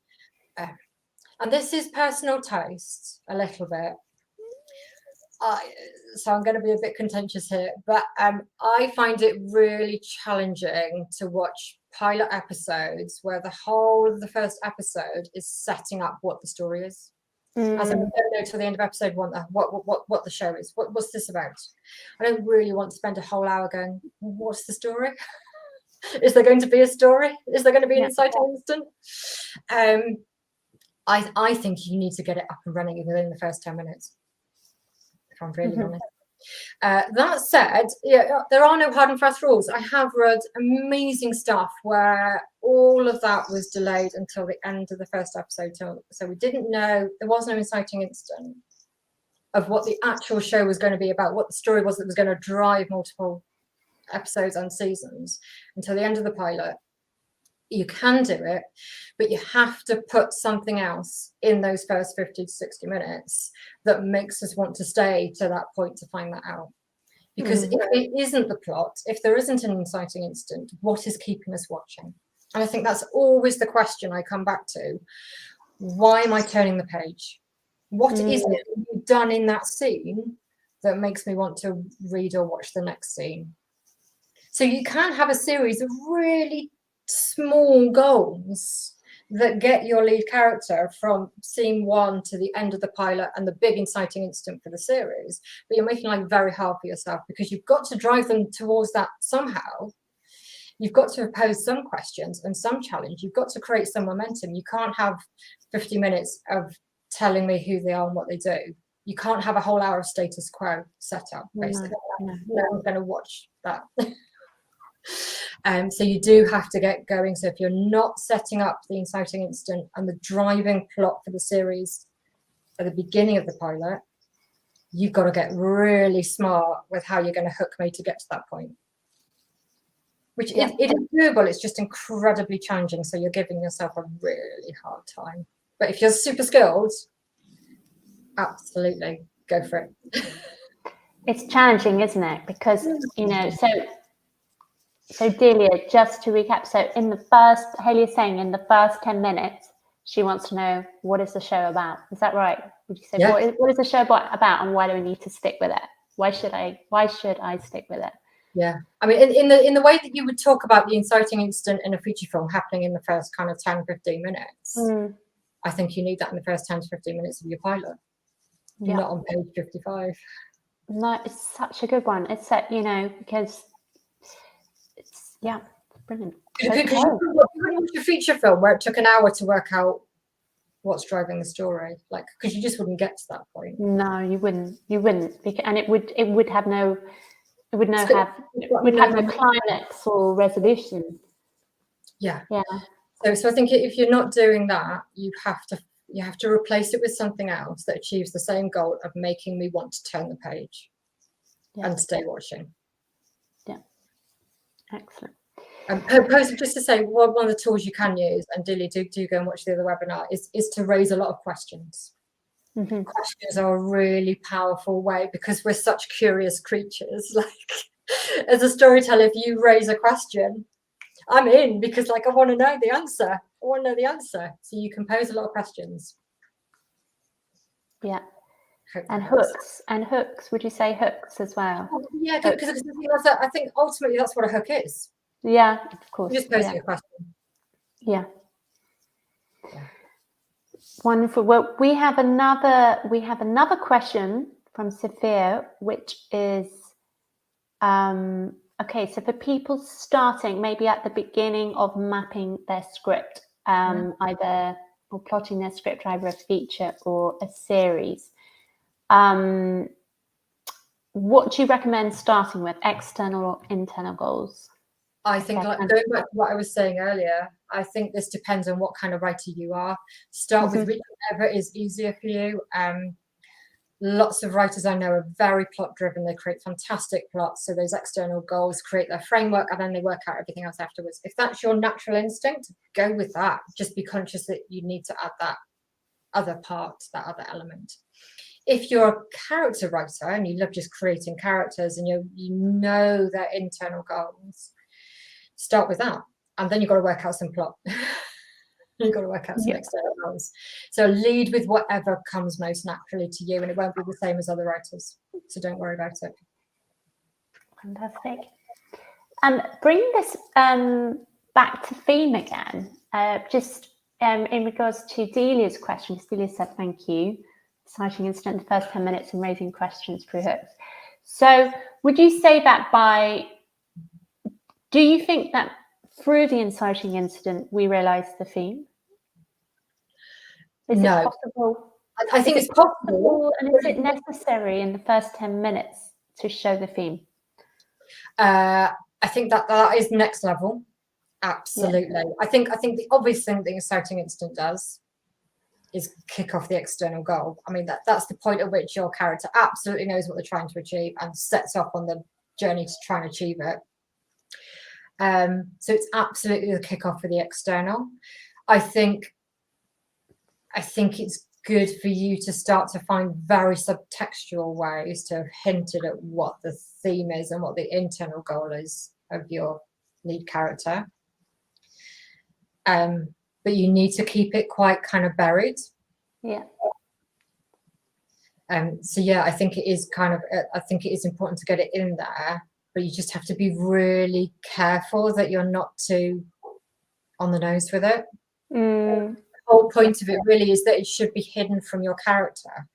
and this is personal taste a little bit, so I'm going to be a bit contentious here, but I find it really challenging to watch pilot episodes where the whole of the first episode is setting up what the story is. As I don't know till the end of episode 1 what the show is. What's this about? I don't really want to spend a whole hour going, what's the story? Is there going to be a story? Is there going to be an inciting incident? I think you need to get it up and running within the first 10 minutes, if I'm really honest. That said, there are no hard and fast rules. I have read amazing stuff where all of that was delayed until the end of the first episode. So we didn't know, there was no inciting incident of what the actual show was going to be about, what the story was that was going to drive multiple episodes and seasons until the end of the pilot. You can do it, but you have to put something else in those first 50 to 60 minutes that makes us want to stay to that point to find that out. Because if it isn't the plot, if there isn't an inciting incident, what is keeping us watching? And I think that's always the question I come back to. Why am I turning the page? What is it you've done in that scene that makes me want to read or watch the next scene? So you can have a series of really small goals that get your lead character from scene 1 to the end of the pilot and the big inciting incident for the series, but you're making life very hard for yourself because you've got to drive them towards that somehow. you've got to pose some questions and some challenge. You've got to create some momentum. You can't have 50 minutes of telling me who they are and what they do. You can't have a whole hour of status quo set up, basically. No one's going to watch that. So you do have to get going. So if you're not setting up the inciting incident and the driving plot for the series at the beginning of the pilot, you've got to get really smart with how you're going to hook me to get to that point. Which it is doable, it's just incredibly challenging. So you're giving yourself a really hard time. But if you're super skilled, absolutely go for it. It's challenging, isn't it? Because, you know, so Delia, just to recap, so in the first, Hayley is saying in the first 10 minutes, she wants to know, what is the show about? Is that right? Would you say, what is the show about and why do we need to stick with it? Why should I stick with it? Yeah, I mean, in the way that you would talk about the inciting incident in a feature film happening in the first kind of 10, 15 minutes, I think you need that in the first 10 to 15 minutes of your pilot, not on page 55. No, it's such a good one. It's that, you know, because it's, brilliant. Because you wouldn't watch a feature film where it took an hour to work out what's driving the story, like, because you just wouldn't get to that point. No, you wouldn't, and it would have no climax or resolution. Yeah. So I think if you're not doing that, you have to replace it with something else that achieves the same goal of making me want to turn the page and stay watching. Yeah, excellent. Just to say, one of the tools you can use, and Dilly, do go and watch the other webinar, is to raise a lot of questions. Questions are a really powerful way, because we're such curious creatures. Like, as a storyteller, if you raise a question, I'm in, because like I want to know the answer. So you can pose a lot of questions. Yeah. And hooks. Would you say hooks as well? Yeah, because I think ultimately that's what a hook is. Yeah, of course. You just posing a question. Yeah. Wonderful. Well, we have another question from Sophia, which is okay. So for people starting maybe at the beginning of mapping their script, either or plotting their script, either a feature or a series, what do you recommend starting with, external or internal goals? I think, like, going back to what I was saying earlier, I think this depends on what kind of writer you are. Start with whichever is easier for you. Lots of writers I know are very plot driven. They create fantastic plots. So those external goals create their framework, and then they work out everything else afterwards. If that's your natural instinct, go with that. Just be conscious that you need to add that other part, that other element. If you're a character writer and you love just creating characters and you know their internal goals, start with that, and then you've got to work out some plot. You've got to work out some external goals. So lead with whatever comes most naturally to you, and it won't be the same as other writers. So don't worry about it. Fantastic. Bring this back to theme again. Just in regards to Delia's question, Delia said thank you. Inciting incident in the first 10 minutes and raising questions through hooks. So would you say that do you think that through the inciting incident we realise the theme? Is it possible? I think it's possible. And is it necessary in the first 10 minutes to show the theme? I think that is next level. Absolutely. Yeah. I think the obvious thing the inciting incident does is kick off the external goal. I mean, that's the point at which your character absolutely knows what they're trying to achieve and sets off on the journey to try and achieve it. So it's absolutely the kickoff for the external. I think it's good for you to start to find very subtextual ways to have hinted at what the theme is and what the internal goal is of your lead character. But you need to keep it quite kind of buried. Yeah. So yeah, I think it is important to get it in there, but you just have to be really careful that you're not too on the nose with it. The whole point of it really is that it should be hidden from your character.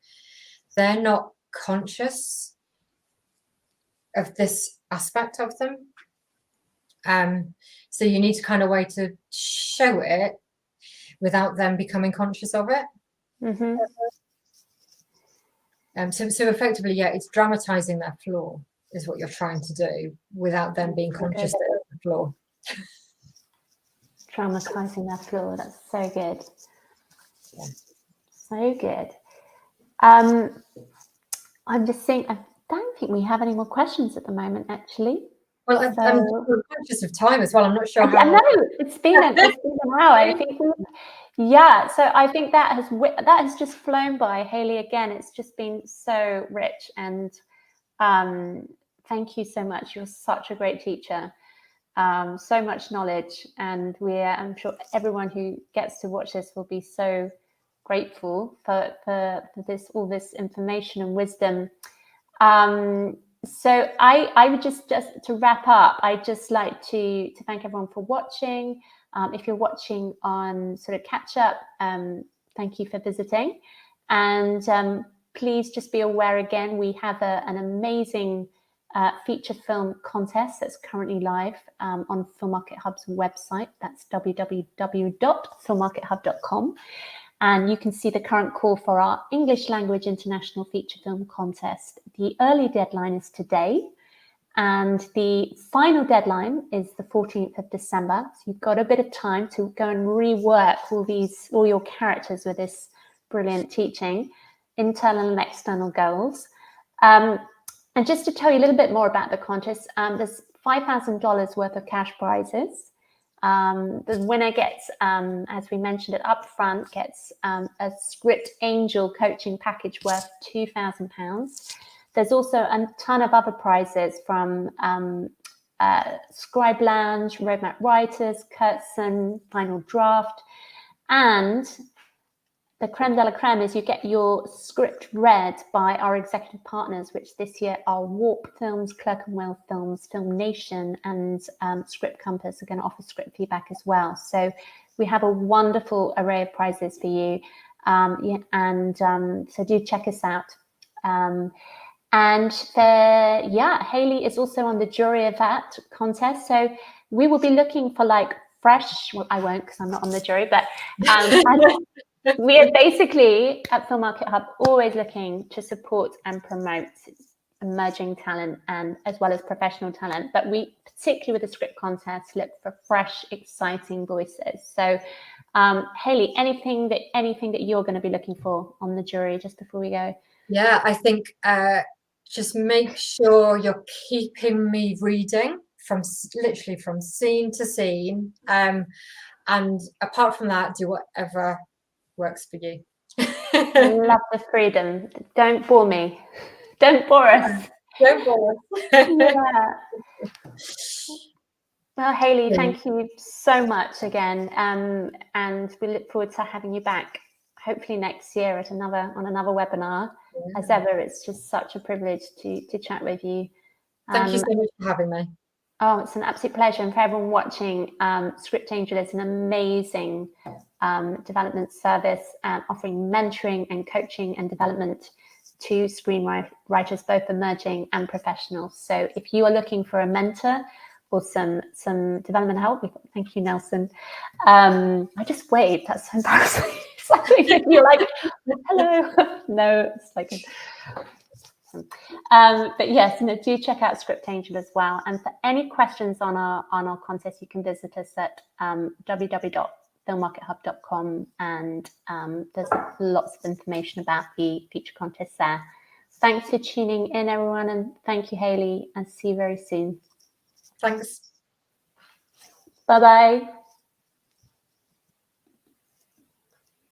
They're not conscious of this aspect of them. So you need to kind of way to show it without them becoming conscious of it. Mm-hmm. So effectively, yeah, it's dramatising their flaw is what you're trying to do without them being conscious that it's a flaw. Dramatising their flaw. That's so good. Yeah. So good. I'm just saying, I don't think we have any more questions at the moment, actually. Well, I'm conscious of time as well. I'm not sure how. I know it's been an hour. I think. Yeah. So I think that has just flown by, Hayley. Again, it's just been so rich, and thank you so much. You're such a great teacher. So much knowledge, and I'm sure everyone who gets to watch this will be so grateful for all this information and wisdom. So I would just to wrap up, I'd just like to thank everyone for watching. If you're watching on sort of catch up, thank you for visiting, and please just be aware again, we have an amazing feature film contest that's currently live on Filmarket Hub's website. That's www.filmarkethub.com. And you can see the current call for our English language international feature film contest. The early deadline is today, and the final deadline is the 14th of December. So you've got a bit of time to go and rework all your characters with this brilliant teaching, internal and external goals. And just to tell you a little bit more about the contest, there's $5,000 worth of cash prizes. The winner gets, as we mentioned it up front, gets a Script Angel coaching package worth £2,000. There's also a ton of other prizes from Scribe Lounge, Roadmap Writers, Kurtzen, Final Draft, and the creme de la creme is you get your script read by our executive partners, which this year are Warp Films, Clerkenwell Films, Film Nation, and Script Compass are going to offer script feedback as well. So we have a wonderful array of prizes for you, so do check us out. Hayley is also on the jury of that contest. So we will be looking for fresh. Well, I won't because I'm not on the jury, but. We are basically at Filmarket Hub always looking to support and promote emerging talent and as well as professional talent. But we, particularly with the script contest, look for fresh, exciting voices. So, Hayley, anything that you're going to be looking for on the jury just before we go? Yeah, I think just make sure you're keeping me reading literally from scene to scene. And apart from that, do whatever works for you. I love the freedom. Don't bore me. Don't bore us. Don't bore us. Yeah. Well, Hayley, thank you so much again, and we look forward to having you back, hopefully next year on another webinar. Yeah. As ever, it's just such a privilege to chat with you. Thank you so much for having me. Oh, it's an absolute pleasure. And for everyone watching, Script Angel is an amazing development service offering mentoring and coaching and development to screenwriters, both emerging and professional. So if you are looking for a mentor or some development help, thank you, Nelson. I just waved. That's so embarrassing. You're like, hello. No, it's like. But yes, do check out Script Angel as well. And for any questions on our contest, you can visit us at www.filmarkethub.com, and there's lots of information about the feature contest there. Thanks for tuning in, everyone, and thank you, Hayley, and see you very soon. Thanks. Bye-bye.